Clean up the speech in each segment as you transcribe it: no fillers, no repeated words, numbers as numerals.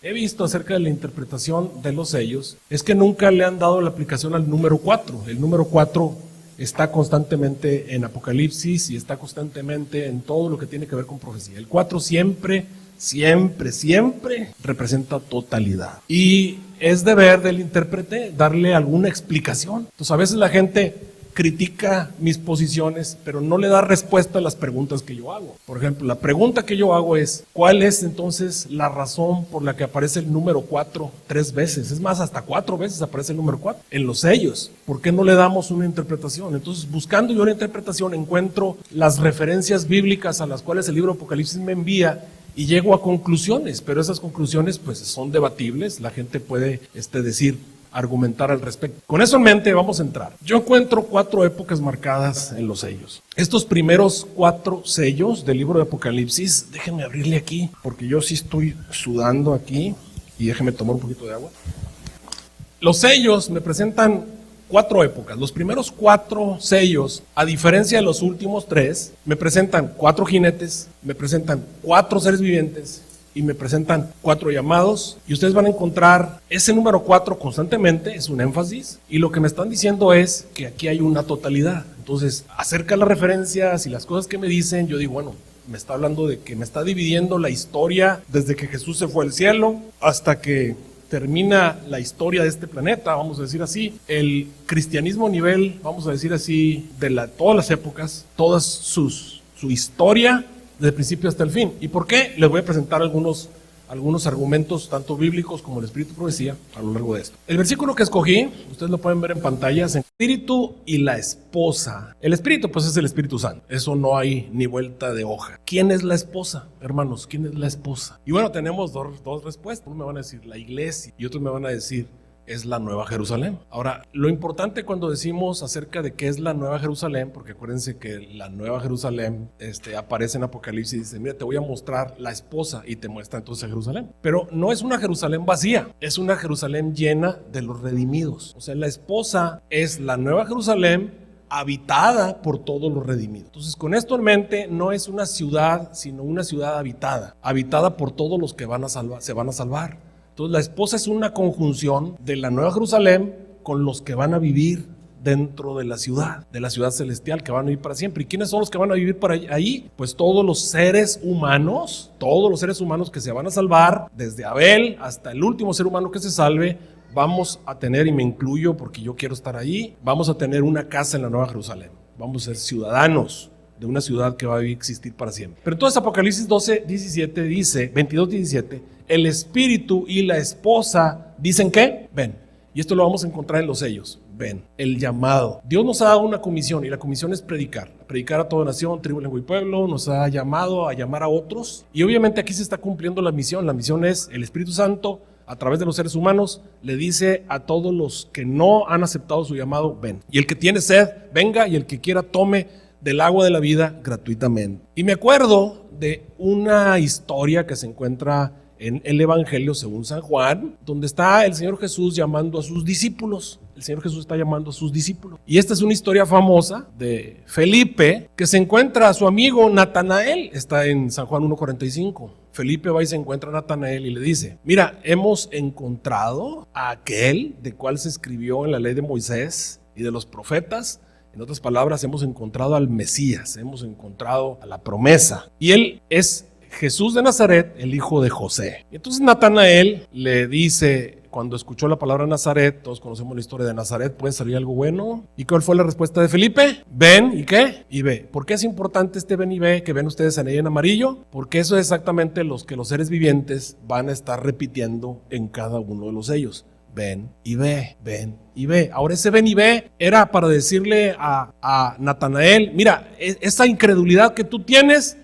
he visto acerca de la interpretación de los sellos es que nunca le han dado la aplicación al número 4. El número 4 está constantemente en Apocalipsis y está constantemente en todo lo que tiene que ver con profecía. El 4 siempre representa totalidad. Y es deber del intérprete darle alguna explicación. Entonces a veces la gente critica mis posiciones, pero no le da respuesta a las preguntas que yo hago. Por ejemplo, la pregunta que yo hago es, ¿cuál es entonces la razón por la que aparece el número 4 3 veces? Es más, hasta 4 veces aparece el número 4 en los sellos. ¿Por qué no le damos una interpretación? Entonces, buscando yo la interpretación, encuentro las referencias bíblicas a las cuales el libro de Apocalipsis me envía y llego a conclusiones, pero esas conclusiones pues son debatibles. La gente puede argumentar al respecto. Con eso en mente vamos a entrar. Yo encuentro 4 épocas marcadas en los sellos. Estos primeros 4 sellos del libro de Apocalipsis, déjenme abrirle aquí, porque yo sí estoy sudando aquí, y déjenme tomar un poquito de agua. Los sellos me presentan 4 épocas. Los primeros 4 sellos, a diferencia de los últimos 3, me presentan 4 jinetes, me presentan 4 seres vivientes, y me presentan 4 llamados, y ustedes van a encontrar ese número 4 constantemente, es un énfasis, y lo que me están diciendo es que aquí hay una totalidad. Entonces, acerca de las referencias y las cosas que me dicen, yo digo, bueno, me está hablando de que me está dividiendo la historia desde que Jesús se fue al cielo hasta que termina la historia de este planeta, vamos a decir así, el cristianismo a nivel, vamos a decir así, de todas las épocas, su historia, desde el principio hasta el fin. ¿Y por qué? Les voy a presentar algunos argumentos, tanto bíblicos como el Espíritu Profecía, a lo largo de esto. El versículo que escogí, ustedes lo pueden ver en pantallas, en Espíritu y la esposa. El Espíritu, pues es el Espíritu Santo. Eso no hay ni vuelta de hoja. ¿Quién es la esposa, hermanos? ¿Quién es la esposa? Y bueno, tenemos dos respuestas. Uno me van a decir la iglesia y otros me van a decir es la Nueva Jerusalén. Ahora, lo importante cuando decimos acerca de qué es la Nueva Jerusalén, porque acuérdense que la Nueva Jerusalén aparece en Apocalipsis y dice, mira, te voy a mostrar la esposa, y te muestra entonces Jerusalén. Pero no es una Jerusalén vacía, es una Jerusalén llena de los redimidos. O sea, la esposa es la Nueva Jerusalén habitada por todos los redimidos. Entonces, con esto en mente, no es una ciudad, sino una ciudad habitada por todos los que se van a salvar. Entonces la esposa es una conjunción de la Nueva Jerusalén con los que van a vivir dentro de la ciudad celestial, que van a vivir para siempre. ¿Y quiénes son los que van a vivir para ahí? Pues todos los seres humanos que se van a salvar, desde Abel hasta el último ser humano que se salve. Vamos a tener, y me incluyo porque yo quiero estar allí, vamos a tener una casa en la Nueva Jerusalén. Vamos a ser ciudadanos de una ciudad que va a existir para siempre. Pero entonces Apocalipsis 12:17 dice, 22:17, el Espíritu y la esposa dicen ¿qué? Ven. Y esto lo vamos a encontrar en los sellos. Ven, el llamado. Dios nos ha dado una comisión, y la comisión es predicar a toda nación, tribu, lengua y pueblo. Nos ha llamado a llamar a otros, y obviamente aquí se está cumpliendo la misión. La misión es el Espíritu Santo, a través de los seres humanos, le dice a todos los que no han aceptado su llamado, ven. Y el que tiene sed, venga, y el que quiera tome del agua de la vida gratuitamente. Y me acuerdo de una historia que se encuentra en el Evangelio según San Juan, donde está el Señor Jesús llamando a sus discípulos. El Señor Jesús está llamando a sus discípulos. Y esta es una historia famosa de Felipe, que se encuentra a su amigo Natanael. Está en San Juan 1:45. Felipe va y se encuentra a Natanael y le dice, mira, hemos encontrado a aquel de cual se escribió en la ley de Moisés y de los profetas. En otras palabras, hemos encontrado al Mesías, hemos encontrado a la promesa. Y él es Jesús de Nazaret, el hijo de José. Y entonces Natanael le dice, cuando escuchó la palabra Nazaret, todos conocemos la historia de Nazaret, ¿puede salir algo bueno? ¿Y cuál fue la respuesta de Felipe? Ven, ¿y qué? Y ve. ¿Por qué es importante este ven y ve que ven ustedes ahí en amarillo? Porque eso es exactamente los que los seres vivientes van a estar repitiendo en cada uno de los sellos. Ven y ve, ven y ve. Ahora ese ven y ve era para decirle a Natanael, mira, esa incredulidad que tú tienes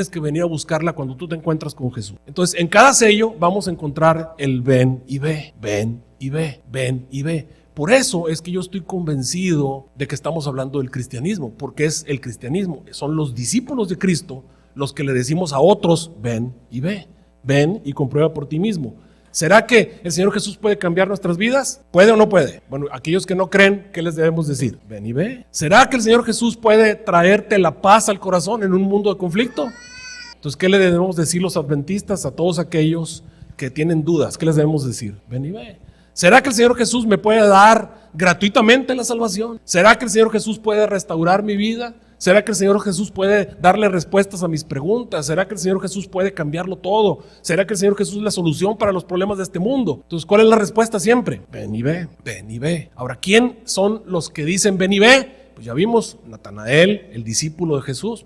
que venir a buscarla cuando tú te encuentras con Jesús. Entonces en cada sello vamos a encontrar el ven y ve, ven y ve, ven y ve. Por eso es que yo estoy convencido de que estamos hablando del cristianismo, porque es el cristianismo, son los discípulos de Cristo los que le decimos a otros, ven y ve, ven y comprueba por ti mismo. ¿Será que el Señor Jesús puede cambiar nuestras vidas? ¿Puede o no puede? Bueno, aquellos que no creen, ¿qué les debemos decir? Ven y ve. ¿Será que el Señor Jesús puede traerte la paz al corazón en un mundo de conflicto? Entonces, ¿qué le debemos decir los adventistas a todos aquellos que tienen dudas, ¿qué les debemos decir? Ven y ve. ¿Será que el Señor Jesús me puede dar gratuitamente la salvación? ¿Será que el Señor Jesús puede restaurar mi vida? ¿Será que el Señor Jesús puede darle respuestas a mis preguntas? ¿Será que el Señor Jesús puede cambiarlo todo? ¿Será que el Señor Jesús es la solución para los problemas de este mundo? Entonces, ¿cuál es la respuesta siempre? Ven y ve, ven y ve. Ahora, ¿quién son los que dicen ven y ve? Pues ya vimos Natanael, el discípulo de Jesús,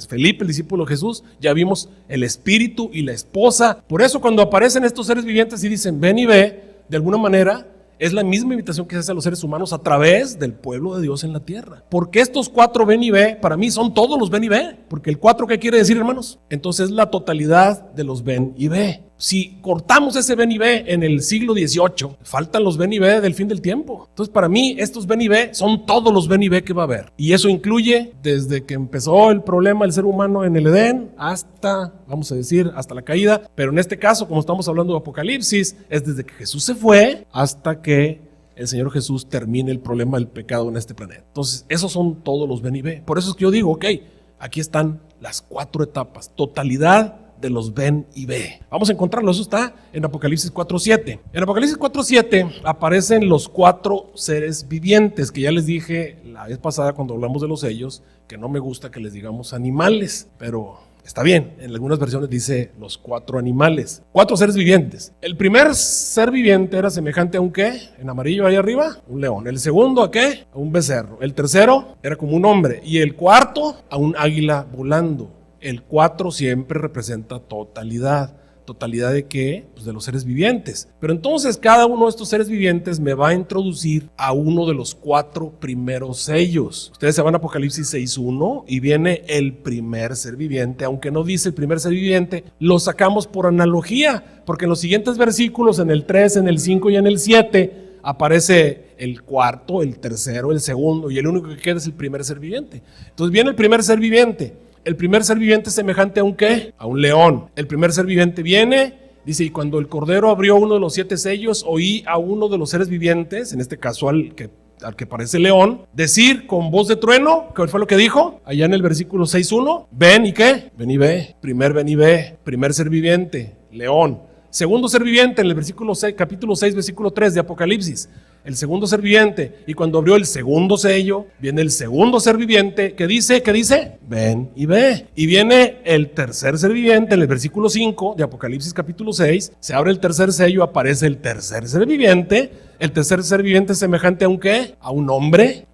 Felipe, el discípulo de Jesús, ya vimos el Espíritu y la esposa. Por eso cuando aparecen estos seres vivientes y dicen ven y ve, de alguna manera es la misma invitación que se hace a los seres humanos a través del pueblo de Dios en la tierra. Porque estos 4 ven y ve, para mí son todos los ven y ve. Porque el 4, ¿qué quiere decir, hermanos? Entonces es la totalidad de los ven y ve. Si cortamos ese ven y ve en el siglo XVIII, faltan los ven y ve del fin del tiempo. Entonces para mí estos ven y ve son todos los ven y ve que va a haber. Y eso incluye desde que empezó el problema del ser humano en el Edén hasta, vamos a decir, hasta la caída. Pero en este caso, como estamos hablando de Apocalipsis, es desde que Jesús se fue hasta que el Señor Jesús termine el problema del pecado en este planeta. Entonces esos son todos los ven y ve. Por eso es que yo digo, ok, aquí están las 4 etapas, totalidad de los ven y ve. Vamos a encontrarlo, eso está en Apocalipsis 4:7. En Apocalipsis 4:7 aparecen los 4 seres vivientes, que ya les dije la vez pasada cuando hablamos de los sellos, que no me gusta que les digamos animales, pero está bien, en algunas versiones dice los 4 animales, 4 seres vivientes. El primer ser viviente era semejante a un ¿qué? En amarillo ahí arriba, un león. El segundo ¿a qué? A un becerro. El tercero era como un hombre. Y el cuarto a un águila volando. El 4 siempre representa totalidad. ¿Totalidad de qué? Pues de los seres vivientes. Pero entonces cada uno de estos seres vivientes me va a introducir a uno de los 4 primeros sellos. Ustedes se van a Apocalipsis 6:1 y viene el primer ser viviente. Aunque no dice el primer ser viviente, lo sacamos por analogía, porque en los siguientes versículos, en el 3, en el 5 y en el 7, aparece el cuarto, el tercero, el segundo, y el único que queda es el primer ser viviente. Entonces viene el primer ser viviente. El primer ser viviente es semejante a un ¿qué? A un león. El primer ser viviente viene, dice, y cuando el Cordero abrió uno de los 7 sellos, oí a uno de los seres vivientes, en este caso al que parece león, decir con voz de trueno, ¿qué fue lo que dijo? Allá en el versículo 6:1, ven y ¿qué? Ven y ve. Primer ven y ve. Primer ser viviente, león. Segundo ser viviente, en el versículo 6, capítulo 6, versículo 3 de Apocalipsis. El segundo ser viviente, y cuando abrió el segundo sello, viene el segundo ser viviente, ¿qué dice? Ven y ve. Y viene el tercer ser viviente, en el versículo 5 de Apocalipsis capítulo 6, se abre el tercer sello, aparece el tercer ser viviente. El tercer ser viviente es semejante a un ¿qué? A un hombre,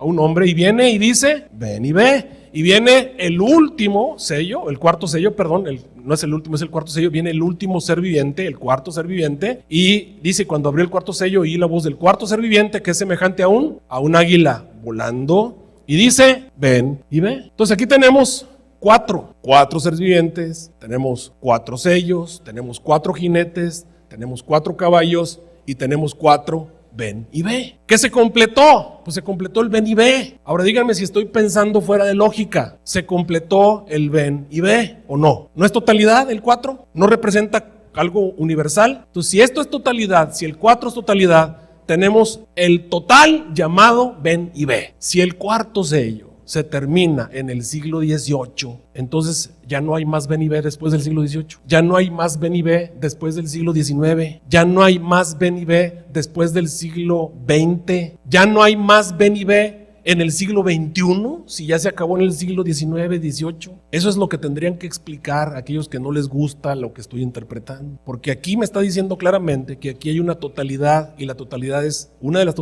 y viene y dice, ven y ve. Y viene el último sello, el cuarto sello, perdón, no es el último, es el cuarto sello, viene el último ser viviente, el cuarto ser viviente, y dice, cuando abrió el cuarto sello, oí la voz del cuarto ser viviente, que es semejante a un águila volando, y dice, ven y ve. Entonces aquí tenemos 4 seres vivientes, tenemos 4 sellos, tenemos 4 jinetes, tenemos 4 caballos, y tenemos 4 ven y ve. ¿Qué se completó? Pues se completó el ven y ve. Ahora díganme si estoy pensando fuera de lógica. ¿Se completó el ven y ve o no? ¿No es totalidad el 4? ¿No representa algo universal? Entonces, si esto es totalidad, si el 4 es totalidad, tenemos el total llamado ven y ve. Si el cuarto sello se termina en el siglo XVIII, entonces ya no hay más ven y ve después del siglo XVIII, ya no hay más ven y ve después del siglo XIX, ya no hay más ven y ve después del siglo XX, ya no hay más ven y ve en el siglo XXI, si ya se acabó en el siglo XIX, XVIII. Eso es lo que tendrían que explicar a aquellos que no les gusta lo que estoy interpretando, porque aquí me está diciendo claramente que aquí hay una totalidad, y la totalidad es, una de las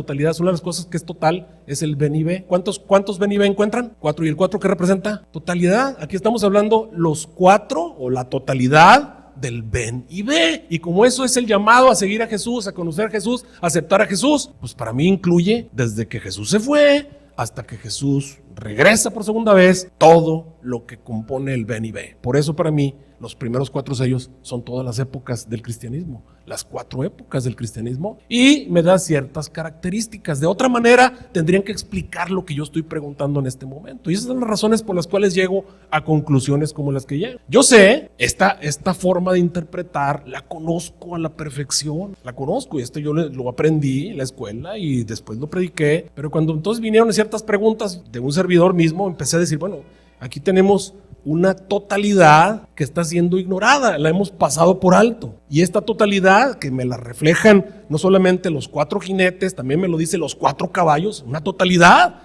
cosas que es total es el ven y ve. ¿Cuántos ven y ve encuentran? 4. ¿Y el 4 qué representa? Totalidad. Aquí estamos hablando los 4 o la totalidad del ven y ve. Y como eso es el llamado a seguir a Jesús, a conocer a Jesús, a aceptar a Jesús, pues para mí incluye desde que Jesús se fue hasta que Jesús regresa por segunda vez, todo lo que compone el ven y ve. Por eso para mí los primeros 4 sellos son todas las épocas del cristianismo, las 4 épocas del cristianismo, y me da ciertas características. De otra manera tendrían que explicar lo que yo estoy preguntando en este momento, y esas son las razones por las cuales llego a conclusiones como las que llego. Yo sé, esta forma de interpretar la conozco a la perfección, la conozco, y esto yo lo aprendí en la escuela y después lo prediqué, pero cuando entonces vinieron ciertas preguntas de un servidor mismo, empecé a decir, bueno, aquí tenemos una totalidad que está siendo ignorada, la hemos pasado por alto. Y esta totalidad, que me la reflejan no solamente los 4 jinetes, también me lo dicen los 4 caballos, una totalidad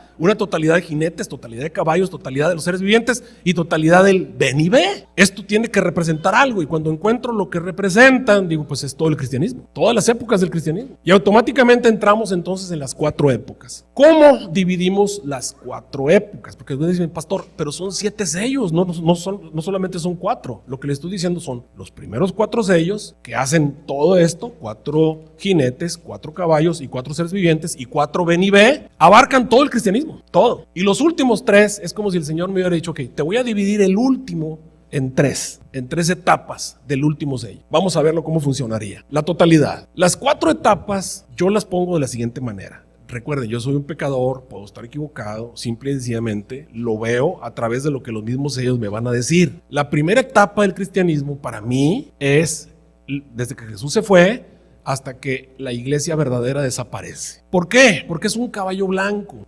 de jinetes, totalidad de caballos, totalidad de los seres vivientes y totalidad del ven y ve. Esto tiene que representar algo, y cuando encuentro lo que representan, digo, pues es todo el cristianismo, todas las épocas del cristianismo. Y automáticamente entramos entonces en las 4 épocas. ¿Cómo dividimos las 4 épocas? Porque ustedes dicen, pastor, pero son 7 sellos, no solamente son 4. Lo que le estoy diciendo son los primeros 4 sellos que hacen todo esto, 4 jinetes, 4 caballos y 4 seres vivientes y 4 ven y ve, abarcan todo el cristianismo. Todo. Y los últimos 3 es como si el Señor me hubiera dicho, ok, te voy a dividir el último en 3 etapas del último sello. Vamos a verlo cómo funcionaría. La totalidad. Las 4 etapas yo las pongo de la siguiente manera. Recuerden, yo soy un pecador, puedo estar equivocado, simple y sencillamente lo veo a través de lo que los mismos sellos me van a decir. La primera etapa del cristianismo para mí es desde que Jesús se fue hasta que la iglesia verdadera desaparece. ¿Por qué? Porque es un caballo blanco,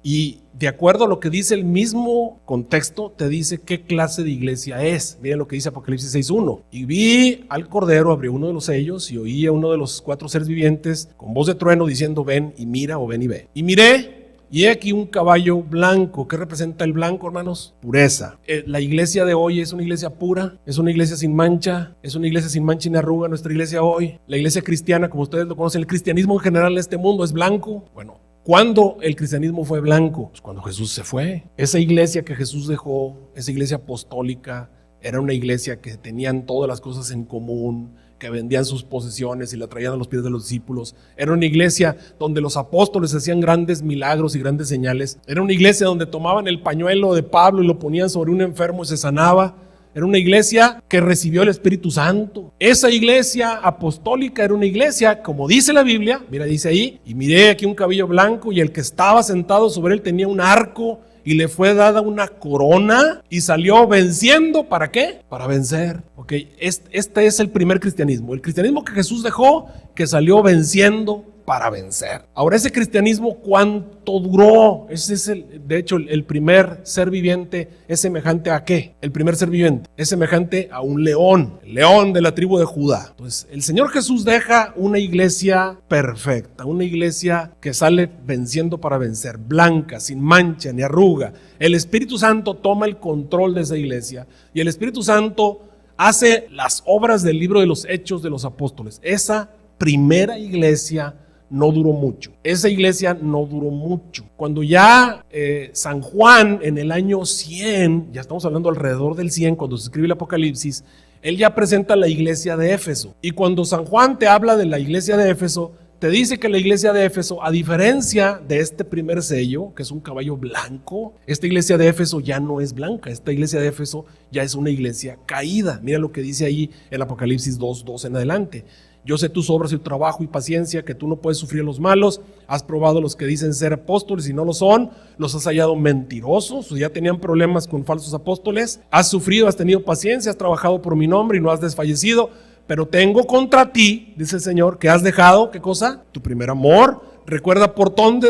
y de acuerdo a lo que dice el mismo contexto, te dice qué clase de iglesia es. Miren lo que dice Apocalipsis 6:1. Y vi al Cordero, abrió uno de los sellos, y oí a uno de los 4 seres vivientes con voz de trueno diciendo, ven y mira, o ven y ve. Y miré, y he aquí un caballo blanco. ¿Qué representa el blanco, hermanos? Pureza. La iglesia de hoy es una iglesia pura, es una iglesia sin mancha, es una iglesia sin mancha ni arruga. Nuestra iglesia hoy, la iglesia cristiana, como ustedes lo conocen, el cristianismo en general en este mundo es blanco. Bueno, ¿cuándo el cristianismo fue blanco? Pues cuando Jesús se fue. Esa iglesia que Jesús dejó, esa iglesia apostólica, era una iglesia que tenían todas las cosas en común, que vendían sus posesiones y la traían a los pies de los discípulos. Era una iglesia donde los apóstoles hacían grandes milagros y grandes señales. Era una iglesia donde tomaban el pañuelo de Pablo y lo ponían sobre un enfermo y se sanaba. Era una iglesia que recibió el Espíritu Santo. Esa iglesia apostólica era una iglesia, como dice la Biblia, mira, dice ahí, y miré aquí un caballo blanco, y el que estaba sentado sobre él tenía un arco, y le fue dada una corona, y salió venciendo. ¿Para qué? Para vencer. Ok, este es el primer cristianismo. El cristianismo que Jesús dejó, que salió venciendo para vencer. Ahora, ese cristianismo, ¿cuánto duró? Ese es de hecho, el primer ser viviente es semejante ¿a qué? El primer ser viviente es semejante a un león, el león de la tribu de Judá. Entonces, el Señor Jesús deja una iglesia perfecta, una iglesia que sale venciendo para vencer, blanca, sin mancha ni arruga. El Espíritu Santo toma el control de esa iglesia, y el Espíritu Santo hace las obras del libro de los Hechos de los Apóstoles. Esa primera iglesia no duró mucho. Esa iglesia no duró mucho. Cuando ya San Juan, en el año 100, ya estamos hablando alrededor del 100, cuando se escribe el Apocalipsis, él ya presenta la iglesia de Éfeso. Y cuando San Juan te habla de la iglesia de Éfeso, te dice que la iglesia de Éfeso, a diferencia de este primer sello, que es un caballo blanco, esta iglesia de Éfeso ya no es blanca. Esta iglesia de Éfeso ya es una iglesia caída. Mira lo que dice ahí en Apocalipsis 2:2 en adelante. Yo sé tus obras y tu trabajo y paciencia, que tú no puedes sufrir a los malos. Has probado a los que dicen ser apóstoles y no lo son. Los has hallado mentirosos, ya tenían problemas con falsos apóstoles. Has sufrido, has tenido paciencia, has trabajado por mi nombre y no has desfallecido. Pero tengo contra ti, dice el Señor, que has dejado, ¿qué cosa? Tu primer amor. Recuerda por tanto,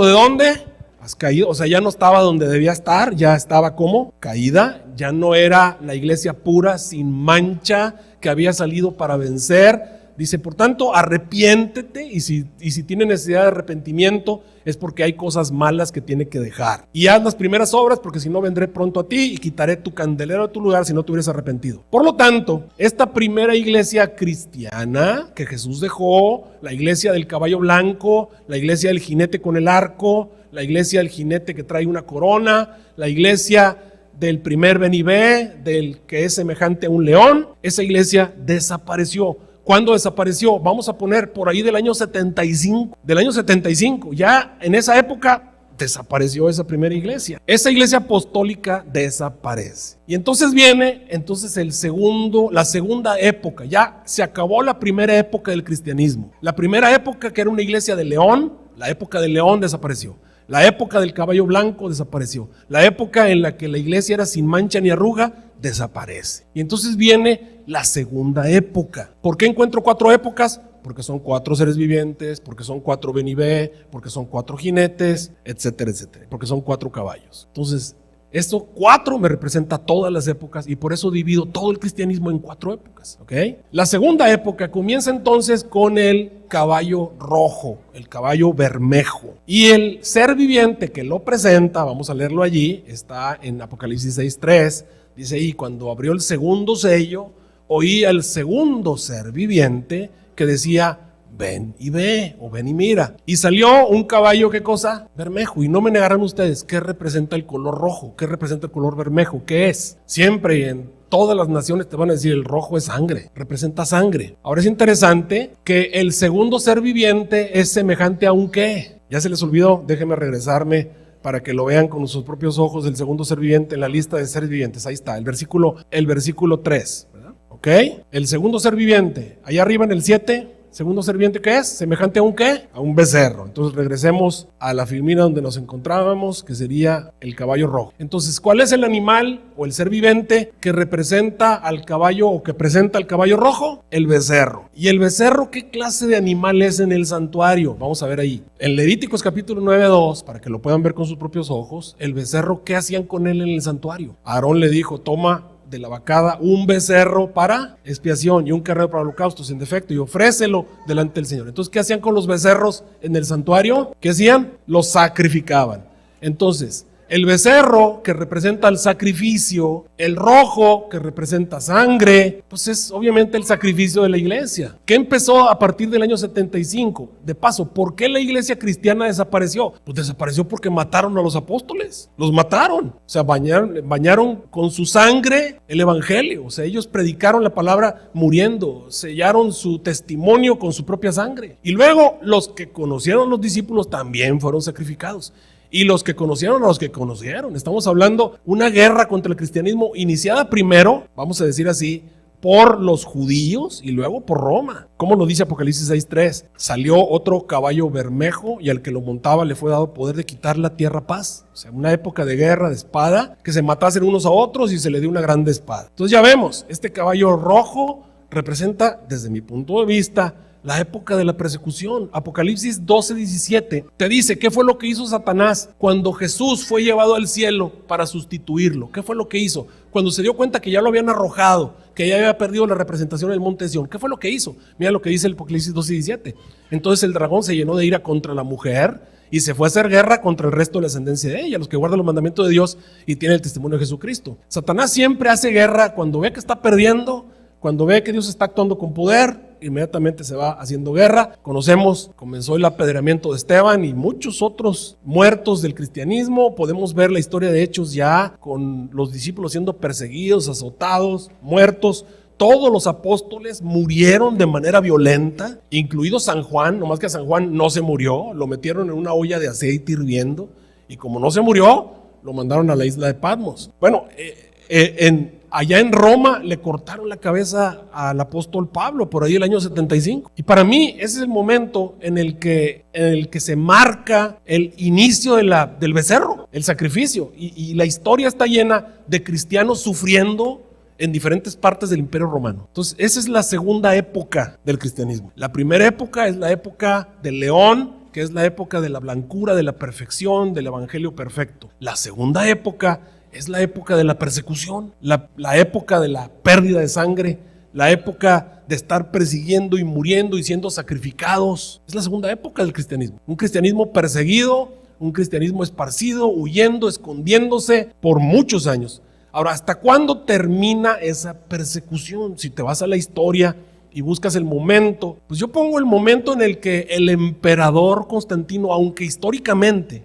¿de dónde has caído? O sea, ya no estaba donde debía estar, ya estaba como caída. Ya no era la iglesia pura, sin mancha, que había salido para vencer. Dice, por tanto, arrepiéntete, y si tiene necesidad de arrepentimiento es porque hay cosas malas que tiene que dejar. Y haz las primeras obras, porque si no vendré pronto a ti y quitaré tu candelero de tu lugar si no te hubieras arrepentido. Por lo tanto, esta primera iglesia cristiana que Jesús dejó, la iglesia del caballo blanco, la iglesia del jinete con el arco, la iglesia del jinete que trae una corona, la iglesia del primer ven y ve, del que es semejante a un león, esa iglesia desapareció. ¿Cuándo desapareció? Vamos a poner por ahí del año 75. Del año 75, ya en esa época desapareció esa primera iglesia. Esa iglesia apostólica desaparece. Y entonces viene la segunda época. Ya se acabó la primera época del cristianismo. La primera época, que era una iglesia de león, la época del león desapareció. La época del caballo blanco desapareció. La época en la que la iglesia era sin mancha ni arruga desaparece. Y entonces viene la segunda época. ¿Por qué encuentro 4 épocas? Porque son 4 seres vivientes, porque son 4 ven y ve, porque son 4 jinetes, etcétera, etcétera. Porque son 4 caballos. Entonces, Esto 4 me representa todas las épocas y por eso divido todo el cristianismo en 4 épocas. ¿Ok? La segunda época comienza entonces con el caballo rojo, el caballo bermejo. Y el ser viviente que lo presenta, vamos a leerlo allí, está en Apocalipsis 6:3, dice ahí, cuando abrió el segundo sello, oí al segundo ser viviente que decía, ven y ve, o ven y mira. Y salió un caballo, ¿qué cosa? Bermejo. Y no me negarán ustedes, ¿qué representa el color rojo? ¿Qué representa el color bermejo? ¿Qué es? Siempre y en todas las naciones te van a decir, el rojo es sangre, representa sangre. Ahora es interesante que el segundo ser viviente es semejante a un ¿qué? ¿Ya se les olvidó? Déjenme regresarme para que lo vean con sus propios ojos, el segundo ser viviente en la lista de seres vivientes. Ahí está, el versículo 3, ¿verdad? ¿Ok? El segundo ser viviente, allá arriba en el 7, segundo ser viviente, ¿qué es? Semejante a un ¿qué? A un becerro. Entonces regresemos a la filmina donde nos encontrábamos, que sería el caballo rojo. Entonces, ¿cuál es el animal o el ser viviente que representa al caballo o que presenta al caballo rojo? El becerro. ¿Y el becerro qué clase de animal es en el santuario? Vamos a ver ahí. En Levíticos capítulo 9:2, para que lo puedan ver con sus propios ojos, el becerro, ¿qué hacían con él en el santuario? Aarón le dijo, toma de la vacada un becerro para expiación y un carnero para holocausto sin defecto y ofrécelo delante del Señor. Entonces, ¿qué hacían con los becerros en el santuario? ¿Qué hacían? Los sacrificaban. Entonces, el becerro que representa el sacrificio, el rojo que representa sangre, pues es obviamente el sacrificio de la iglesia, que empezó a partir del año 75. De paso, ¿por qué la iglesia cristiana desapareció? Pues desapareció porque mataron a los apóstoles, los mataron, o sea, bañaron con su sangre el evangelio, o sea, ellos predicaron la palabra muriendo, sellaron su testimonio con su propia sangre. Y luego los que conocieron a los discípulos también fueron sacrificados. Y los que conocieron a los que conocieron. Estamos hablando una guerra contra el cristianismo iniciada primero, vamos a decir así, por los judíos y luego por Roma. Como lo dice Apocalipsis 6:3, salió otro caballo bermejo y al que lo montaba le fue dado poder de quitar la tierra paz. O sea, una época de guerra, de espada, que se matasen unos a otros y se le dio una grande espada. Entonces ya vemos, este caballo rojo representa, desde mi punto de vista, la época de la persecución. Apocalipsis 12:17 te dice qué fue lo que hizo Satanás cuando Jesús fue llevado al cielo para sustituirlo. ¿Qué fue lo que hizo? Cuando se dio cuenta que ya lo habían arrojado, que ya había perdido la representación del monte Sión. ¿Qué fue lo que hizo? Mira lo que dice el Apocalipsis 12:17. Entonces el dragón se llenó de ira contra la mujer y se fue a hacer guerra contra el resto de la ascendencia de ella, los que guardan los mandamientos de Dios y tienen el testimonio de Jesucristo. Satanás siempre hace guerra cuando ve que está perdiendo, cuando ve que Dios está actuando con poder, inmediatamente se va haciendo guerra. Conocemos, comenzó el apedreamiento de Esteban y muchos otros muertos del cristianismo. Podemos ver la historia de Hechos ya con los discípulos siendo perseguidos, azotados, muertos. Todos los apóstoles murieron de manera violenta, incluido San Juan, nomás que San Juan no se murió, lo metieron en una olla de aceite hirviendo y como no se murió, lo mandaron a la isla de Patmos. Bueno, allá en Roma le cortaron la cabeza al apóstol Pablo por ahí el año 75. Y para mí ese es el momento en el que se marca el inicio del becerro, el sacrificio. Y la historia está llena de cristianos sufriendo en diferentes partes del Imperio Romano. Entonces esa es la segunda época del cristianismo. La primera época es la época del león, que es la época de la blancura, de la perfección, del evangelio perfecto. La segunda época es la época de la persecución, la época de la pérdida de sangre, la época de estar persiguiendo y muriendo y siendo sacrificados. Es la segunda época del cristianismo. Un cristianismo perseguido, un cristianismo esparcido, huyendo, escondiéndose por muchos años. Ahora, ¿hasta cuándo termina esa persecución? Si te vas a la historia y buscas el momento, pues yo pongo el momento en el que el emperador Constantino, aunque históricamente,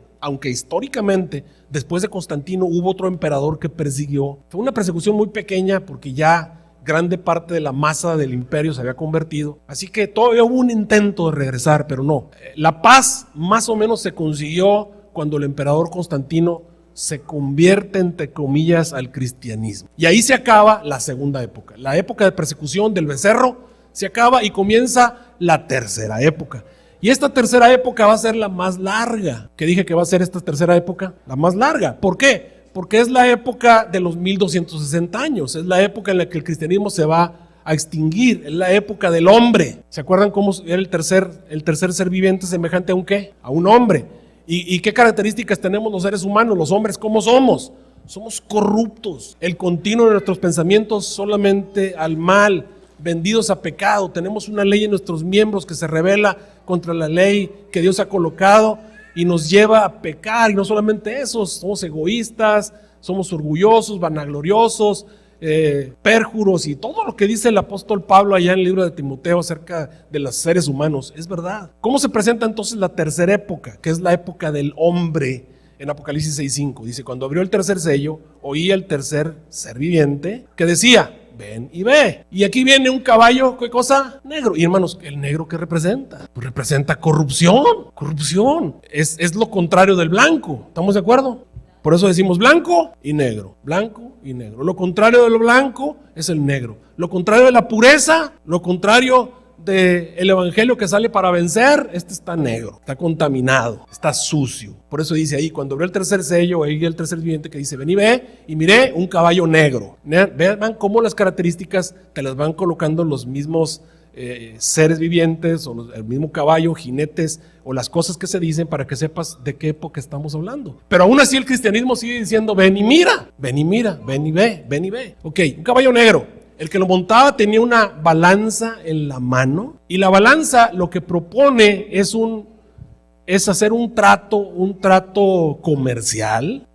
después de Constantino hubo otro emperador que persiguió. Fue una persecución muy pequeña porque ya grande parte de la masa del imperio se había convertido. Así que todavía hubo un intento de regresar, pero no. La paz más o menos se consiguió cuando el emperador Constantino se convierte, entre comillas, al cristianismo. Y ahí se acaba la segunda época. La época de persecución del becerro se acaba y comienza la tercera época. Y esta tercera época va a ser la más larga. ¿Qué dije que va a ser esta tercera época? La más larga. ¿Por qué? Porque es la época de los 1260 años. Es la época en la que el cristianismo se va a extinguir. Es la época del hombre. ¿Se acuerdan cómo era el tercer ser viviente semejante a un qué? A un hombre. ¿Y qué características tenemos los seres humanos? Los hombres, ¿cómo somos? somos corruptos. El continuo de nuestros pensamientos solamente al mal, vendidos a pecado. Tenemos una ley en nuestros miembros que se rebela contra la ley que Dios ha colocado y nos lleva a pecar. Y no solamente eso, somos egoístas, somos orgullosos, vanagloriosos, pérjuros, y todo lo que dice el apóstol Pablo allá en el libro de Timoteo acerca de los seres humanos es verdad. ¿Cómo se presenta entonces la tercera época, que es la época del hombre? En Apocalipsis 6:5 dice: cuando abrió el tercer sello, oí el tercer ser viviente que decía: ven y ve. Y aquí viene un caballo, ¿qué cosa? Negro. Y hermanos, ¿el negro qué representa? Pues representa corrupción. Corrupción es lo contrario del blanco. ¿Estamos de acuerdo? Por eso decimos blanco y negro. Blanco y negro. Lo contrario de lo blanco es el negro. Lo contrario de la pureza, lo contrario del evangelio que sale para vencer, este está negro, está contaminado, está sucio. Por eso dice ahí: cuando abrió el tercer sello, ahí el tercer viviente que dice: ven y ve, y miré un caballo negro. Vean cómo las características te las van colocando los mismos seres vivientes, o el mismo caballo, jinetes, o las cosas que se dicen, para que sepas de qué época estamos hablando. Pero aún así el cristianismo sigue diciendo: ven y mira, ven y mira, ven y ve, ven y ve. Ok, un caballo negro. El que lo montaba tenía una balanza en la mano, y la balanza lo que propone es hacer un trato comercial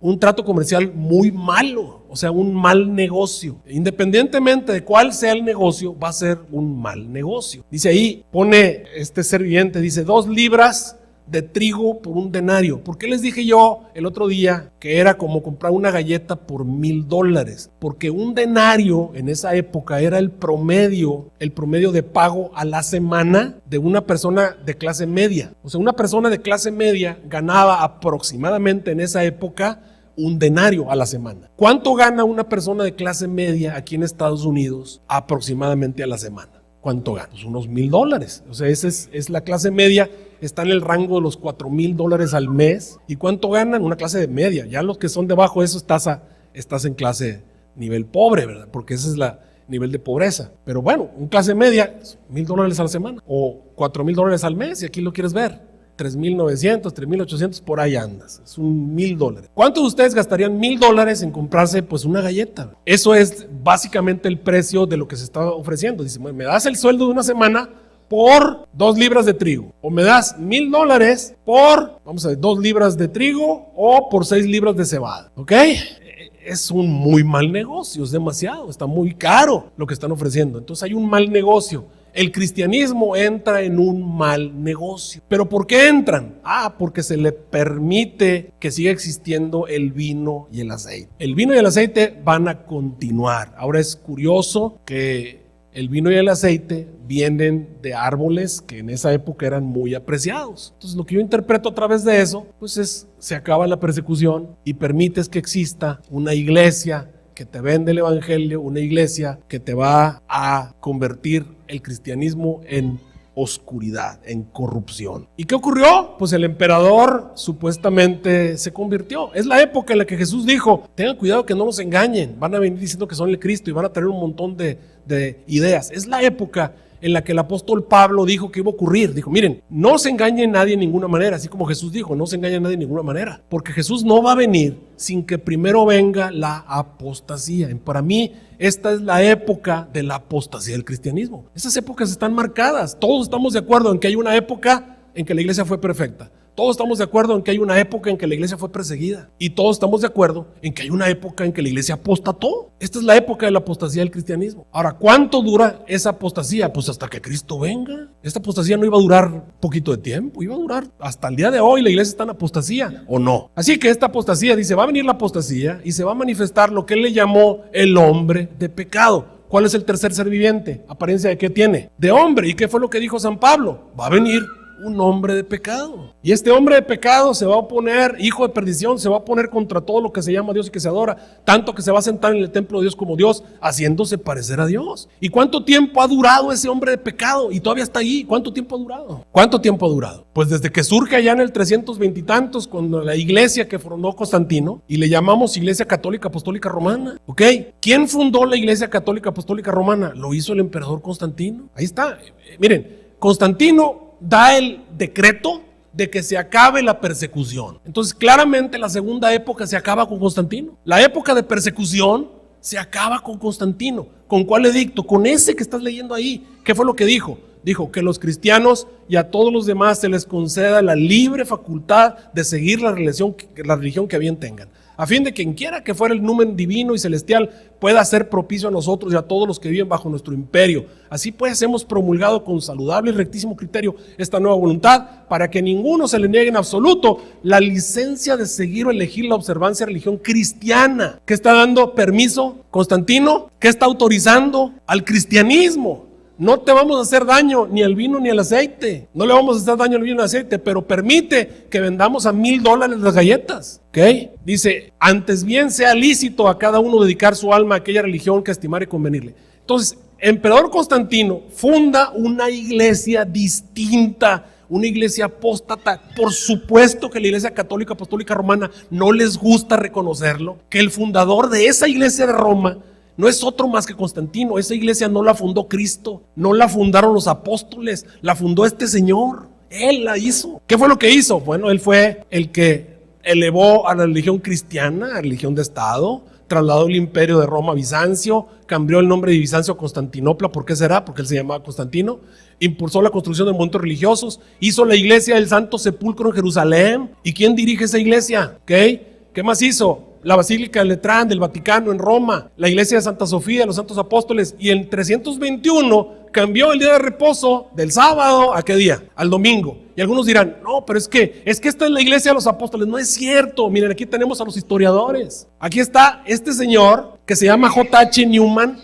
muy malo, o sea, un mal negocio. Independientemente de cuál sea el negocio, va a ser un mal negocio. Dice ahí, pone este ser viviente, dice: 2 libras de trigo por un denario. ¿Por qué les dije yo el otro día que era como comprar una galleta por $1,000? Porque un denario en esa época era el promedio de pago a la semana de una persona de clase media. O sea, una persona de clase media ganaba aproximadamente en esa época un denario a la semana. ¿Cuánto gana una persona de clase media aquí en Estados Unidos aproximadamente a la semana? ¿Cuánto gana? Pues unos $1,000. O sea, esa es la clase media. Está en el rango de los $4,000 al mes. ¿Y cuánto ganan? Una clase de media. Ya los que son debajo de eso estás en clase nivel pobre, ¿verdad? Porque ese es el nivel de pobreza. Pero bueno, un clase media, $1,000 a la semana o $4,000 al mes, y aquí lo quieres ver. 3,900, 3,800, por ahí andas. Es un $1,000. ¿Cuántos de ustedes gastarían $1,000 en comprarse pues una galleta? Eso es básicamente el precio de lo que se está ofreciendo. Dice: me das el sueldo de una semana por 2 libras de trigo, o me das $1,000 por, vamos a ver, 2 libras de trigo, o por 6 libras de cebada. ¿Ok? Es un muy mal negocio, es demasiado, está muy caro lo que están ofreciendo. Entonces hay un mal negocio. El cristianismo entra en un mal negocio. ¿Pero por qué entran? Porque se le permite que siga existiendo el vino y el aceite. El vino y el aceite van a continuar. Ahora es curioso que el vino y el aceite vienen de árboles que en esa época eran muy apreciados. Entonces lo que yo interpreto a través de eso, pues se acaba la persecución y permites que exista una iglesia que te vende el evangelio, una iglesia que te va a convertir el cristianismo en oscuridad, en corrupción. ¿Y qué ocurrió? Pues el emperador supuestamente se convirtió. Es la época en la que Jesús dijo: tengan cuidado que no los engañen, van a venir diciendo que son el Cristo y van a traer un montón de ideas. Es la época en la que el apóstol Pablo dijo que iba a ocurrir. Dijo: miren, no se engañe nadie de ninguna manera, así como Jesús dijo, no se engañe nadie de ninguna manera, porque Jesús no va a venir sin que primero venga la apostasía. Para mí, esta es la época de la apostasía del cristianismo. Esas épocas están marcadas. Todos estamos de acuerdo en que hay una época en que la iglesia fue perfecta. Todos estamos de acuerdo en que hay una época en que la iglesia fue perseguida. Y todos estamos de acuerdo en que hay una época en que la iglesia apostató. Esta es la época de la apostasía del cristianismo. Ahora, ¿cuánto dura esa apostasía? Pues hasta que Cristo venga. Esta apostasía no iba a durar poquito de tiempo, iba a durar hasta el día de hoy. La iglesia está en apostasía, ¿o no? Así que esta apostasía, dice, va a venir la apostasía y se va a manifestar lo que él le llamó el hombre de pecado. ¿Cuál es el tercer ser viviente? ¿Apariencia de qué tiene? De hombre. ¿Y qué fue lo que dijo San Pablo? Va a venir un hombre de pecado. Y este hombre de pecado se va a oponer, hijo de perdición, se va a poner contra todo lo que se llama Dios y que se adora, tanto que se va a sentar en el templo de Dios como Dios, haciéndose parecer a Dios. ¿Y cuánto tiempo ha durado ese hombre de pecado? Y todavía está ahí. ¿Cuánto tiempo ha durado? ¿Cuánto tiempo ha durado? Pues desde que surge allá en el 320 y tantos, cuando la iglesia que fundó Constantino, y le llamamos Iglesia Católica Apostólica Romana. ¿Ok? ¿Quién fundó la Iglesia Católica Apostólica Romana? Lo hizo el emperador Constantino. Ahí está. Miren, Constantino da el decreto de que se acabe la persecución. Entonces, claramente la segunda época se acaba con Constantino. La época de persecución se acaba con Constantino. ¿Con cuál edicto? Con ese que estás leyendo ahí. ¿Qué fue lo que dijo? Dijo que los cristianos y a todos los demás se les conceda la libre facultad de seguir la religión que bien tengan, a fin de que quien quiera que fuera el numen divino y celestial pueda ser propicio a nosotros y a todos los que viven bajo nuestro imperio. Así pues hemos promulgado con saludable y rectísimo criterio esta nueva voluntad, para que ninguno se le niegue en absoluto la licencia de seguir o elegir la observancia de religión cristiana. ¿Qué está dando permiso Constantino? ¿Qué está autorizando? Al cristianismo. No te vamos a hacer daño ni al vino ni al aceite. No le vamos a hacer daño al vino ni al aceite, pero permite que vendamos a $1,000 las galletas. ¿Ok? Dice, antes bien sea lícito a cada uno dedicar su alma a aquella religión que estimare convenirle. Entonces, emperador Constantino funda una iglesia distinta, una iglesia apóstata. Por supuesto que la iglesia católica apostólica romana no les gusta reconocerlo, que el fundador de esa iglesia de Roma no es otro más que Constantino. Esa iglesia no la fundó Cristo, no la fundaron los apóstoles, la fundó este señor. Él la hizo. ¿Qué fue lo que hizo? Bueno, él fue el que elevó a la religión cristiana, a la religión de Estado, trasladó el imperio de Roma a Bizancio, cambió el nombre de Bizancio a Constantinopla. ¿Por qué será? Porque él se llamaba Constantino. Impulsó la construcción de monumentos religiosos, hizo la iglesia del Santo Sepulcro en Jerusalén. ¿Y quién dirige esa iglesia? ¿Qué más hizo? La Basílica de Letrán del Vaticano en Roma, la iglesia de Santa Sofía, los Santos Apóstoles. Y en 321 cambió el día de reposo del sábado, ¿a qué día? Al domingo. Y algunos dirán, no, pero es que esta es la iglesia de los apóstoles. No es cierto. Miren, aquí tenemos a los historiadores. Aquí está este señor que se llama J.H. Newman,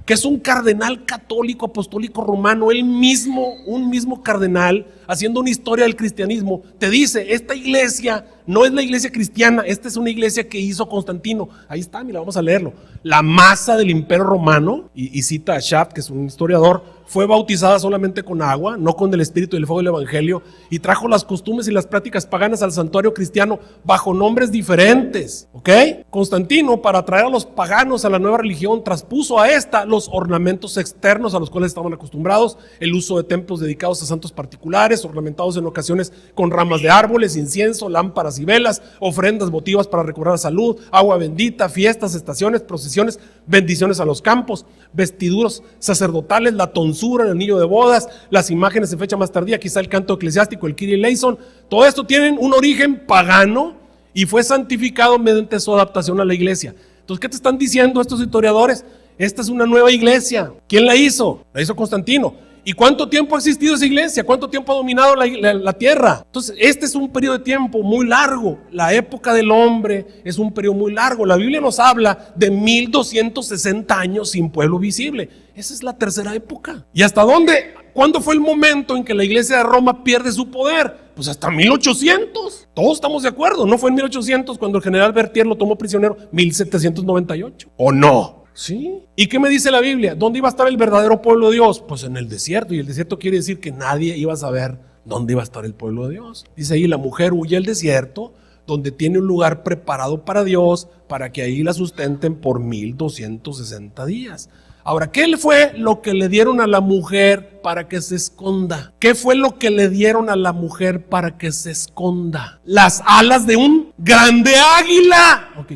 que es un cardenal católico apostólico romano, él mismo, un mismo cardenal, haciendo una historia del cristianismo. Te dice, esta iglesia no es la iglesia cristiana, esta es una iglesia que hizo Constantino. Ahí está, mira, vamos a leerlo. La masa del imperio romano, y cita a Schaff, que es un historiador, fue bautizada solamente con agua, no con el espíritu y el fuego del evangelio, y trajo las costumbres y las prácticas paganas al santuario cristiano bajo nombres diferentes. ¿Ok? Constantino, para atraer a los paganos a la nueva religión, traspuso a esta los ornamentos externos a los cuales estaban acostumbrados, el uso de templos dedicados a santos particulares, ornamentados en ocasiones con ramas de árboles, incienso, lámparas y velas, ofrendas votivas para recobrar salud, agua bendita, fiestas, estaciones, procesiones, bendiciones a los campos, vestiduras sacerdotales, la tonsura, el anillo de bodas, las imágenes en fecha más tardía, quizá el canto eclesiástico, el Kyrie eleison. Todo esto tienen un origen pagano y fue santificado mediante su adaptación a la iglesia. Entonces, ¿qué te están diciendo estos historiadores? Esta es una nueva iglesia. ¿Quién la hizo? La hizo Constantino. ¿Y cuánto tiempo ha existido esa iglesia? ¿Cuánto tiempo ha dominado la tierra? Entonces, este es un periodo de tiempo muy largo. La época del hombre es un periodo muy largo. La Biblia nos habla de 1260 años sin pueblo visible. Esa es la tercera época. ¿Y hasta dónde? ¿Cuándo fue el momento en que la iglesia de Roma pierde su poder? Pues hasta 1800. Todos estamos de acuerdo. No fue en 1800 cuando el general Berthier lo tomó prisionero. 1798. ¿O no? Sí. ¿Y qué me dice la Biblia? ¿Dónde iba a estar el verdadero pueblo de Dios? Pues en el desierto. Y el desierto quiere decir que nadie iba a saber dónde iba a estar el pueblo de Dios. Dice ahí, la mujer huye al desierto, donde tiene un lugar preparado para Dios, para que ahí la sustenten por 1260 días. Ahora, ¿qué fue lo que le dieron a la mujer para que se esconda? ¿Qué fue lo que le dieron a la mujer para que se esconda? Las alas de un grande águila. Ok,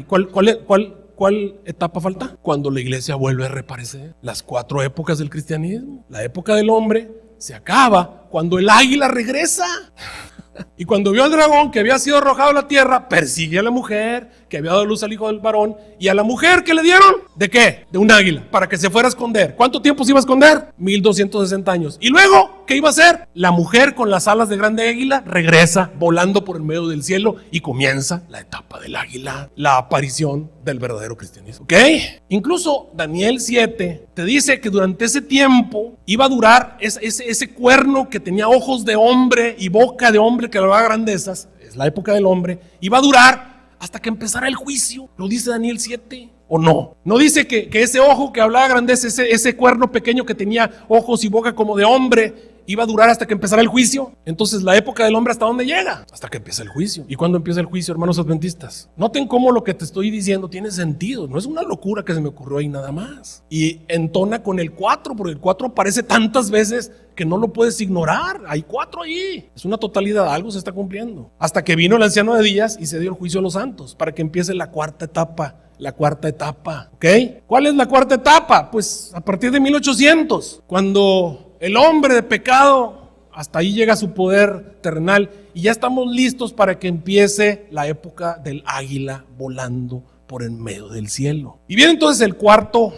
¿Cuál etapa falta? Cuando la iglesia vuelve a reaparecer. Las 4 épocas del cristianismo. La época del hombre se acaba cuando el águila regresa. Y cuando vio al dragón que había sido arrojado a la tierra, persigue a la mujer que había dado luz al hijo del varón. ¿Y a la mujer qué le dieron? ¿De qué? De un águila, para que se fuera a esconder. ¿Cuánto tiempo se iba a esconder? 1260 años. ¿Y luego qué iba a hacer? La mujer con las alas de grande águila regresa volando por el medio del cielo y comienza la etapa del águila, la aparición del verdadero cristianismo. ¿Ok? Incluso Daniel 7 te dice que durante ese tiempo iba a durar ese cuerno que tenía ojos de hombre y boca de hombre que hablaba grandezas, es la época del hombre, iba a durar hasta que empezara el juicio. ¿Lo dice Daniel 7 o no? No dice que ese ojo que hablaba grandezas, ese cuerno pequeño que tenía ojos y boca como de hombre, iba a durar hasta que empezara el juicio. Entonces, la época del hombre, ¿hasta dónde llega? Hasta que empieza el juicio. ¿Y cuándo empieza el juicio, hermanos adventistas? Noten cómo lo que te estoy diciendo tiene sentido. No es una locura que se me ocurrió ahí nada más. Y entona con el 4, porque el 4 aparece tantas veces que no lo puedes ignorar. Hay 4 ahí. Es una totalidad, algo se está cumpliendo. Hasta que vino el anciano de días y se dio el juicio a los santos, para que empiece la cuarta etapa. La cuarta etapa, ¿ok? ¿Cuál es la cuarta etapa? Pues a partir de 1800, cuando el hombre de pecado, hasta ahí llega su poder terrenal, y ya estamos listos para que empiece la época del águila volando por en medio del cielo. Y viene entonces el cuarto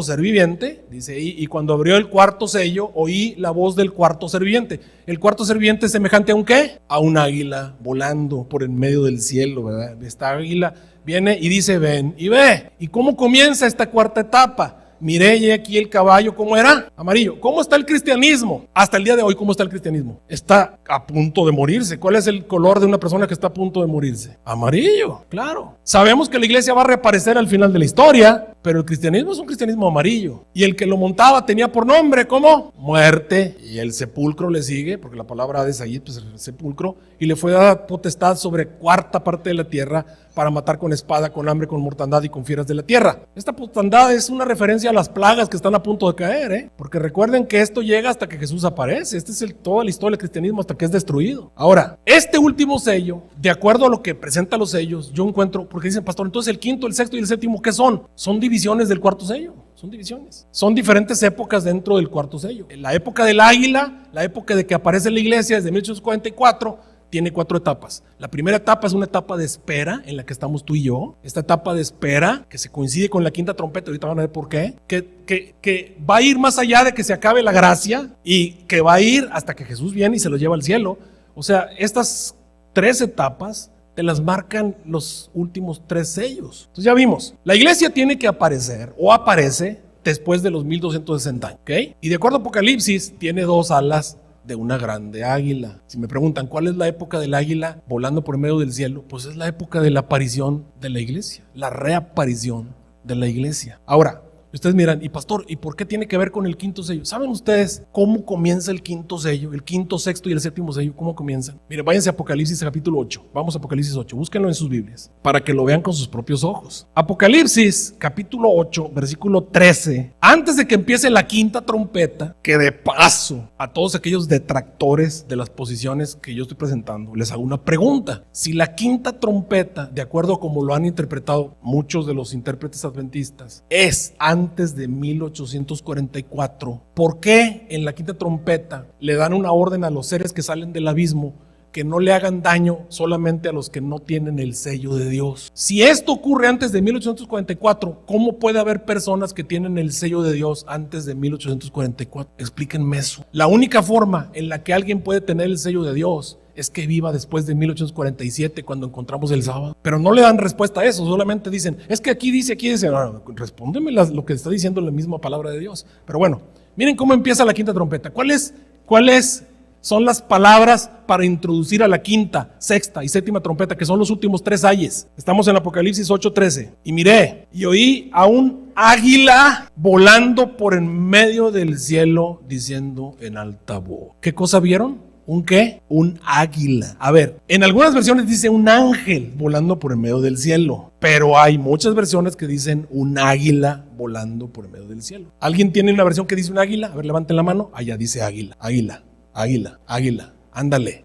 ser viviente, dice ahí, y cuando abrió el cuarto sello, oí la voz del cuarto ser viviente. El cuarto ser viviente es semejante a un ¿qué? A un águila volando por en medio del cielo, ¿verdad? Esta águila viene y dice, ven y ve. ¿Y cómo comienza esta cuarta etapa? Miré y aquí el caballo, ¿cómo era? Amarillo. ¿Cómo está el cristianismo? Hasta el día de hoy, ¿cómo está el cristianismo? Está a punto de morirse. ¿Cuál es el color de una persona que está a punto de morirse? Amarillo, claro. Sabemos que la iglesia va a reaparecer al final de la historia, pero el cristianismo es un cristianismo amarillo. Y el que lo montaba tenía por nombre, ¿cómo? Muerte. Y el sepulcro le sigue, porque la palabra Hades ahí, pues el sepulcro, y le fue dada potestad sobre cuarta parte de la tierra para matar con espada, con hambre, con mortandad y con fieras de la tierra. Esta mortandad es una referencia a las plagas que están a punto de caer, porque recuerden que esto llega hasta que Jesús aparece. Esta es toda la historia del cristianismo hasta que es destruido. Ahora, este último sello, de acuerdo a lo que presenta los sellos, yo encuentro, porque dicen, pastor, entonces el quinto, el sexto y el séptimo, ¿qué son? Son divisiones del cuarto sello. Son divisiones. Son diferentes épocas dentro del cuarto sello. En la época del águila, la época de que aparece la iglesia desde 1844, tiene 4 etapas. La primera etapa es una etapa de espera en la que estamos tú y yo. Esta etapa de espera, que se coincide con la quinta trompeta, ahorita van a ver por qué, que va a ir más allá de que se acabe la gracia y que va a ir hasta que Jesús viene y se lo lleva al cielo. O sea, estas 3 etapas te las marcan los últimos 3 sellos. Entonces ya vimos, la iglesia tiene que aparecer o aparece después de los 1260 años, ¿ok? Y de acuerdo a Apocalipsis, tiene 2 alas de una grande águila. Si me preguntan cuál es la época del águila volando por medio del cielo, pues es la época de la aparición de la iglesia, la reaparición de la iglesia. Ahora, ustedes miran, y pastor, ¿y por qué tiene que ver con el quinto sello? ¿Saben ustedes cómo comienza el quinto sello, el quinto, sexto y el séptimo sello? ¿Cómo comienzan? Miren, váyanse a Apocalipsis capítulo 8. Vamos a Apocalipsis 8, búsquenlo en sus Biblias para que lo vean con sus propios ojos. Apocalipsis capítulo 8, versículo 13. Antes de que empiece la quinta trompeta, que de paso a todos aquellos detractores de las posiciones que yo estoy presentando, les hago una pregunta. Si la quinta trompeta, de acuerdo a como lo han interpretado muchos de los intérpretes adventistas, es antes de 1844, ¿por qué en la quinta trompeta le dan una orden a los seres que salen del abismo que no le hagan daño solamente a los que no tienen el sello de Dios? Si esto ocurre antes de 1844, ¿cómo puede haber personas que tienen el sello de Dios antes de 1844? Explíquenme eso. La única forma en la que alguien puede tener el sello de Dios es que viva después de 1847, cuando encontramos el sábado. Pero no le dan respuesta a eso, solamente dicen, es que aquí dice, no, respóndeme lo que está diciendo la misma palabra de Dios. Pero bueno, miren cómo empieza la quinta trompeta. ¿Cuáles son las palabras para introducir a la quinta, sexta y séptima trompeta, que son los últimos 3 ayes? Estamos en Apocalipsis 8:13. Y miré y oí a un águila volando por en medio del cielo, diciendo en alta voz. ¿Qué cosa vieron? ¿Un qué? Un águila. A ver, en algunas versiones dice un ángel volando por en medio del cielo, pero hay muchas versiones que dicen un águila volando por en medio del cielo. ¿Alguien tiene una versión que dice un águila? A ver, levanten la mano. Allá dice águila, águila, águila, águila. Ándale.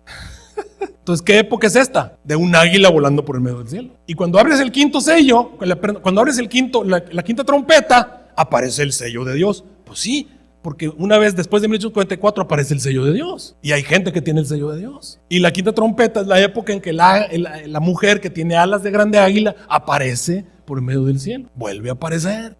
Entonces, ¿qué época es esta? De un águila volando por el medio del cielo. Y cuando abres el quinto sello, cuando abres la quinta trompeta, aparece el sello de Dios. Pues sí, porque una vez después de 1844 aparece el sello de Dios. Y hay gente que tiene el sello de Dios. Y la quinta trompeta es la época en que la mujer que tiene alas de grande águila aparece por el medio del cielo. Vuelve a aparecer.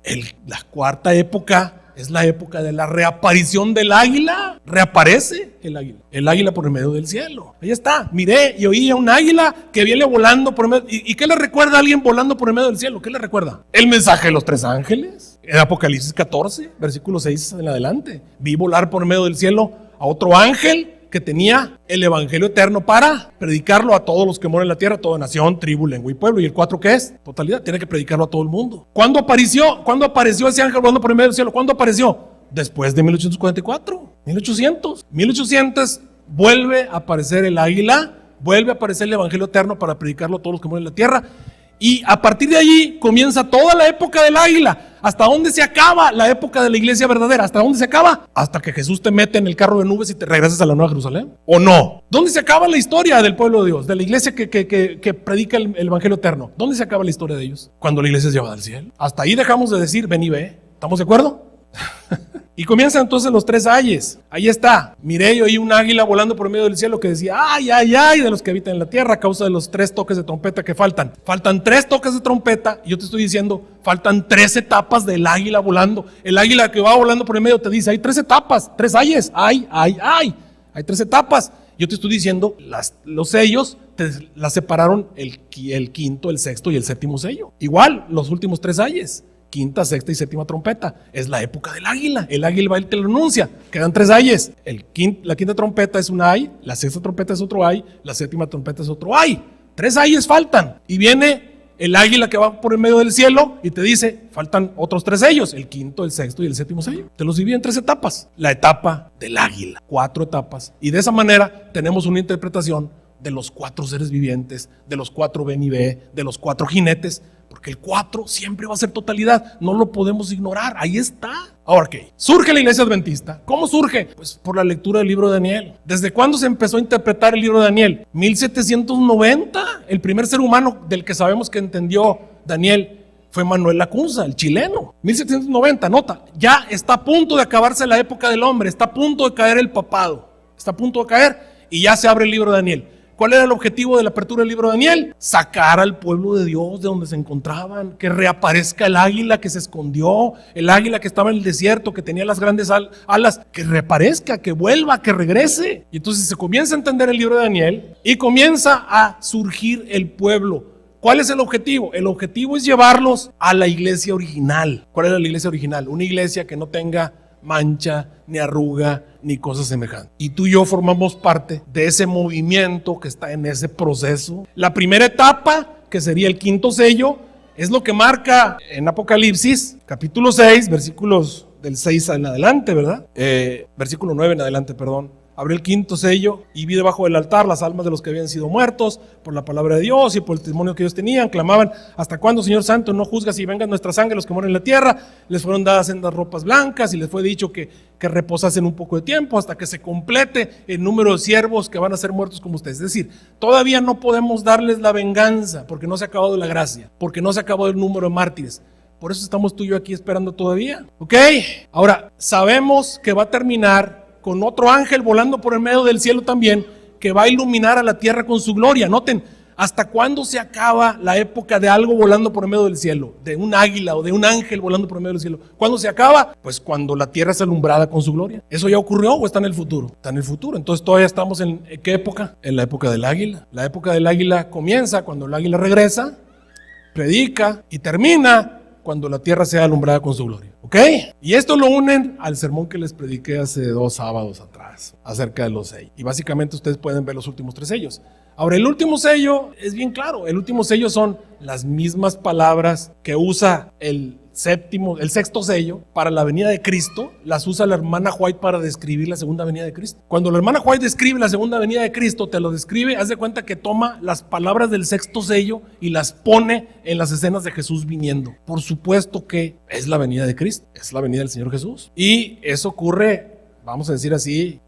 La cuarta época es la época de la reaparición del águila. Reaparece el águila. El águila por el medio del cielo. Ahí está. Miré y oí a un águila que viene volando por el medio. ¿Y qué le recuerda a alguien volando por el medio del cielo? ¿Qué le recuerda? El mensaje de los 3 ángeles. En Apocalipsis 14, versículo 6 en adelante. Vi volar por el medio del cielo a otro ángel que tenía el evangelio eterno para predicarlo a todos los que moran en la tierra, toda nación, tribu, lengua y pueblo. ¿Y el 4 qué es? Totalidad, tiene que predicarlo a todo el mundo. ¿Cuándo apareció ese ángel volando por el medio del cielo? ¿Cuándo apareció? Después de 1844, 1800 vuelve a aparecer el águila, vuelve a aparecer el evangelio eterno para predicarlo a todos los que mueren en la tierra. Y a partir de allí comienza toda la época del águila. ¿Hasta dónde se acaba la época de la iglesia verdadera? ¿Hasta dónde se acaba? Hasta que Jesús te mete en el carro de nubes y te regresas a la Nueva Jerusalén. ¿O no? ¿Dónde se acaba la historia del pueblo de Dios? De la iglesia que predica el evangelio eterno. ¿Dónde se acaba la historia de ellos? Cuando la iglesia es llevada al cielo. Hasta ahí dejamos de decir ven y ve. ¿Estamos de acuerdo? Y comienzan entonces los 3 ayes. Ahí está. Miré yo oí un águila volando por medio del cielo que decía, ay, ay, ay, de los que habitan en la tierra a causa de los 3 toques de trompeta que faltan. Faltan 3 toques de trompeta y yo te estoy diciendo, faltan 3 etapas del águila volando. El águila que va volando por el medio te dice, hay 3 etapas, 3 ayes, ay, ay, ay. Hay 3 etapas. Yo te estoy diciendo, los sellos las separaron el quinto, el sexto y el séptimo sello. Igual, los últimos 3 ayes. Quinta, sexta y séptima trompeta. Es la época del águila. El águila va y te lo anuncia. Quedan 3 ayes. La quinta trompeta es un ay, la sexta trompeta es otro ay, la séptima trompeta es otro ay. 3 ayes faltan. Y viene el águila que va por el medio del cielo y te dice, faltan otros 3 sellos. El quinto, el sexto y el séptimo sello. Te los divide en 3 etapas. La etapa del águila. 4 etapas. Y de esa manera tenemos una interpretación de los 4 seres vivientes, de los 4 ven y ve, de los 4 jinetes. Porque el 4 siempre va a ser totalidad, no lo podemos ignorar, ahí está. Ahora, ¿qué? Surge la iglesia adventista. ¿Cómo surge? Pues por la lectura del libro de Daniel. ¿Desde cuándo se empezó a interpretar el libro de Daniel? 1790. El primer ser humano del que sabemos que entendió Daniel fue Manuel Lacunza, el chileno. 1790, nota, ya está a punto de acabarse la época del hombre, está a punto de caer el papado, está a punto de caer y ya se abre el libro de Daniel. ¿Cuál era el objetivo de la apertura del libro de Daniel? Sacar al pueblo de Dios de donde se encontraban, que reaparezca el águila que se escondió, el águila que estaba en el desierto, que tenía las grandes alas, que reaparezca, que vuelva, que regrese. Y entonces se comienza a entender el libro de Daniel y comienza a surgir el pueblo. ¿Cuál es el objetivo? El objetivo es llevarlos a la iglesia original. ¿Cuál era la iglesia original? Una iglesia que no tenga mancha, ni arruga, ni cosas semejantes. Y tú y yo formamos parte de ese movimiento que está en ese proceso. La primera etapa, que sería el quinto sello, es lo que marca en Apocalipsis, capítulo 6, versículos del 6 en adelante, ¿verdad? Versículo 9 en adelante, perdón. Abrió el quinto sello y vi debajo del altar las almas de los que habían sido muertos por la palabra de Dios y por el testimonio que ellos tenían. Clamaban, ¿hasta cuándo, Señor Santo, no juzgas y vengan nuestra sangre los que mueren en la tierra? Les fueron dadas sendas ropas blancas y les fue dicho que reposasen un poco de tiempo hasta que se complete el número de siervos que van a ser muertos como ustedes. Es decir, todavía no podemos darles la venganza porque no se ha acabado la gracia, porque no se ha acabado el número de mártires. Por eso estamos tú y yo aquí esperando todavía. ¿Ok? Ahora, sabemos que va a terminar con otro ángel volando por el medio del cielo también, que va a iluminar a la tierra con su gloria. Noten, ¿hasta cuándo se acaba la época de algo volando por el medio del cielo? De un águila o de un ángel volando por el medio del cielo. ¿Cuándo se acaba? Pues cuando la tierra es alumbrada con su gloria. ¿Eso ya ocurrió o está en el futuro? Está en el futuro. Entonces todavía estamos en ¿qué época? En la época del águila. La época del águila comienza cuando el águila regresa, predica y termina cuando la tierra sea alumbrada con su gloria. ¿Ok? Y esto lo unen al sermón que les prediqué hace 2 sábados atrás acerca de los sellos. Y básicamente ustedes pueden ver los últimos 3 sellos. Ahora, el último sello es bien claro. El último sello son las mismas palabras que usa el sexto sello para la venida de Cristo. Las usa la hermana White para describir la segunda venida de Cristo. Cuando la hermana White describe la segunda venida de Cristo, te lo describe, haz de cuenta que toma las palabras del sexto sello y las pone en las escenas de Jesús viniendo. Por supuesto que es la venida de Cristo, es la venida del Señor Jesús. Y eso ocurre, vamos a decir así,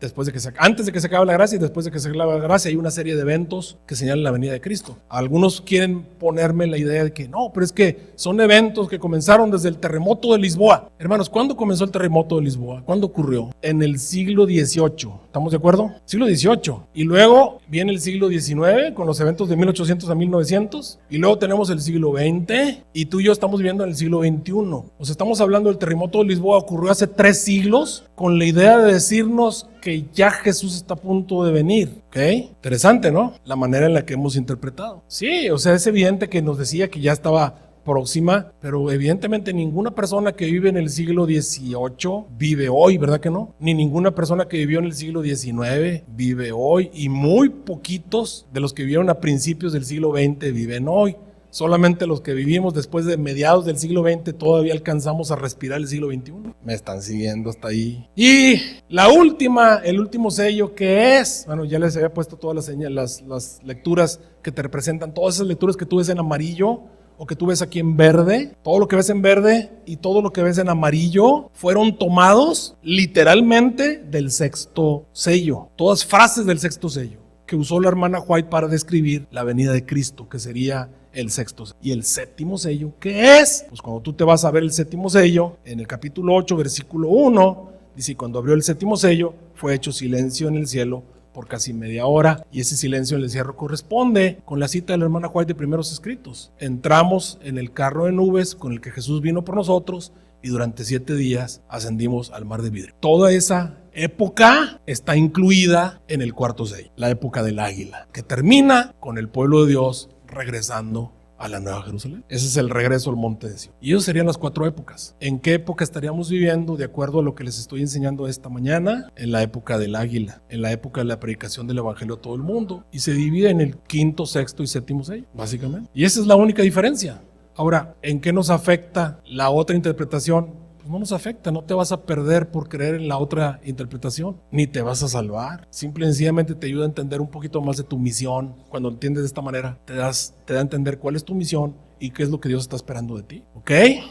antes de que se acabe la gracia y después de que se acabe la gracia hay una serie de eventos que señalan la venida de Cristo. Algunos quieren ponerme la idea de que no, pero es que son eventos que comenzaron desde el terremoto de Lisboa. Hermanos, ¿cuándo comenzó el terremoto de Lisboa? ¿Cuándo ocurrió? En el siglo XVIII. ¿Estamos de acuerdo? Siglo XVIII. Y luego viene el siglo XIX con los eventos de 1800 a 1900. Y luego tenemos el siglo XX y tú y yo estamos viviendo en el siglo XXI. O sea, estamos hablando del terremoto de Lisboa, ocurrió hace 3 siglos con la idea de decirnos que ya Jesús está a punto de venir. ¿Ok? Interesante, ¿no? La manera en la que hemos interpretado. Sí, o sea, es evidente que nos decía que ya estaba próxima, pero evidentemente ninguna persona que vive en el siglo XVIII vive hoy, ¿verdad que no? Ni ninguna persona que vivió en el siglo XIX vive hoy, y muy poquitos de los que vivieron a principios del siglo XX viven hoy. Solamente los que vivimos después de mediados del siglo XX todavía alcanzamos a respirar el siglo XXI. Me están siguiendo hasta ahí. Y el último sello, que es, bueno, ya les había puesto todas las lecturas que te representan, todas esas lecturas que tú ves en amarillo o que tú ves aquí en verde. Todo lo que ves en verde y todo lo que ves en amarillo fueron tomados literalmente del sexto sello. Todas frases del sexto sello que usó la hermana White para describir la venida de Cristo, que sería el sexto sello. Y el séptimo sello, ¿qué es? Pues cuando tú te vas a ver el séptimo sello, en el capítulo 8, versículo 1, dice: cuando abrió el séptimo sello, fue hecho silencio en el cielo por casi media hora, y ese silencio en el cielo corresponde con la cita de la hermana White de Primeros Escritos. Entramos en el carro de nubes con el que Jesús vino por nosotros, y durante 7 días ascendimos al mar de vidrio. Toda esa época está incluida en el cuarto sello, la época del águila, que termina con el pueblo de Dios regresando a la Nueva Jerusalén. Ese es el regreso al monte de Sion. Y esas serían las 4 épocas. ¿En qué época estaríamos viviendo? De acuerdo a lo que les estoy enseñando esta mañana, en la época del águila, en la época de la predicación del evangelio a todo el mundo. Y se divide en el quinto, sexto y séptimo sello, básicamente. Y esa es la única diferencia. Ahora, ¿en qué nos afecta la otra interpretación? Pues no nos afecta, no te vas a perder por creer en la otra interpretación, ni te vas a salvar. Simple y sencillamente te ayuda a entender un poquito más de tu misión. Cuando entiendes de esta manera, te da a entender cuál es tu misión y qué es lo que Dios está esperando de ti. ¿Ok?